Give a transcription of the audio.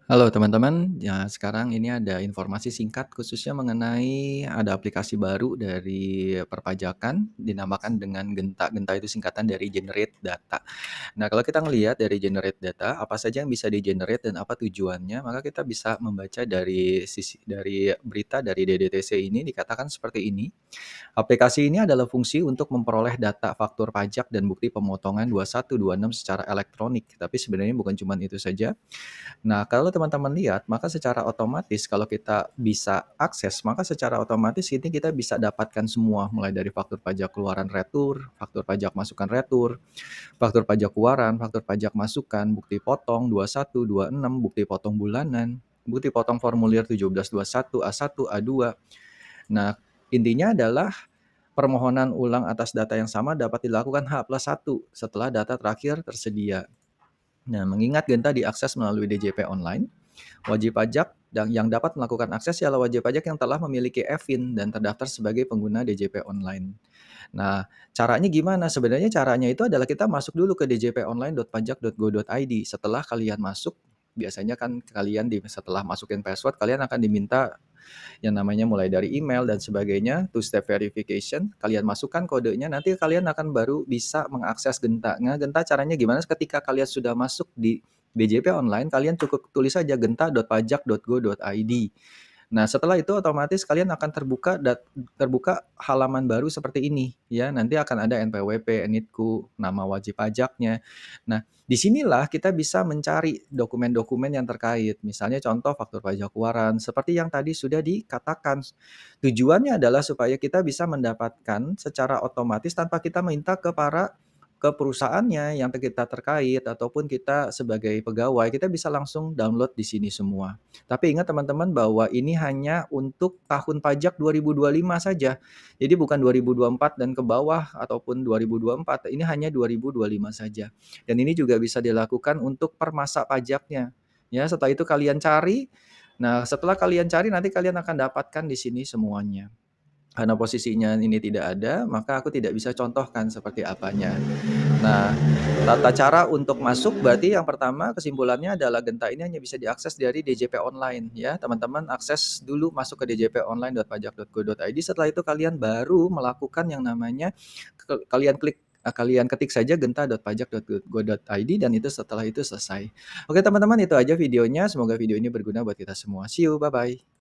Halo teman-teman, ya sekarang ini ada informasi singkat khususnya mengenai ada aplikasi baru dari perpajakan dinamakan dengan Genta. Genta itu singkatan dari Generate Data. Nah, kalau kita ngelihat dari Generate Data, apa saja yang bisa di-generate dan apa tujuannya, maka kita bisa membaca dari berita dari DDTC ini dikatakan seperti ini. Aplikasi ini adalah fungsi untuk memperoleh data faktur pajak dan bukti pemotongan 2126 secara elektronik. Tapi sebenarnya bukan cuma itu saja. Nah, kalau teman-teman lihat, maka secara otomatis kalau kita bisa akses, maka secara otomatis ini kita bisa dapatkan semua, mulai dari faktur pajak keluaran retur, faktur pajak masukan retur, faktur pajak keluaran, faktur pajak masukan, bukti potong 21, 26, bukti potong bulanan, bukti potong formulir 1721, A1, A2. Nah, intinya adalah permohonan ulang atas data yang sama dapat dilakukan H+1 setelah data terakhir tersedia. Nah, mengingat Genta diakses melalui DJP online, wajib pajak yang dapat melakukan akses ialah wajib pajak yang telah memiliki e-Fin dan terdaftar sebagai pengguna DJP online. Nah, caranya gimana? Sebenarnya caranya itu adalah kita masuk dulu ke djponline.pajak.go.id. Setelah kalian masuk, biasanya kan kalian setelah masukin password, kalian akan diminta yang namanya mulai dari email dan sebagainya, two step verification, kalian masukkan kodenya, nanti kalian akan baru bisa mengakses Genta. Nah, Genta caranya gimana? Ketika kalian sudah masuk di DJP online, kalian cukup tulis saja genta.pajak.go.id. Nah, setelah itu otomatis kalian akan terbuka halaman baru seperti ini ya. Nanti akan ada NPWP, NITKU, nama wajib pajaknya. Nah, disinilah kita bisa mencari dokumen-dokumen yang terkait. Misalnya contoh faktur pajak keluaran seperti yang tadi sudah dikatakan. Tujuannya adalah supaya kita bisa mendapatkan secara otomatis tanpa kita minta ke perusahaannya yang kita terkait ataupun kita sebagai pegawai, kita bisa langsung download di sini semua. Tapi ingat teman-teman bahwa ini hanya untuk tahun pajak 2025 saja. Jadi bukan 2024 dan ke bawah ataupun 2024, ini hanya 2025 saja. Dan ini juga bisa dilakukan untuk per masa pajaknya. Ya, setelah itu kalian cari. Nah, setelah kalian cari nanti kalian akan dapatkan di sini semuanya. Karena posisinya ini tidak ada, maka aku tidak bisa contohkan seperti apanya. Nah, tata cara untuk masuk berarti yang pertama kesimpulannya adalah Genta ini hanya bisa diakses dari DJP online ya. Teman-teman akses dulu masuk ke djponline.pajak.go.id. Setelah itu kalian baru melakukan yang namanya kalian ketik saja genta.pajak.go.id dan itu setelah itu selesai. Oke teman-teman, itu aja videonya. Semoga video ini berguna buat kita semua. See you, bye bye.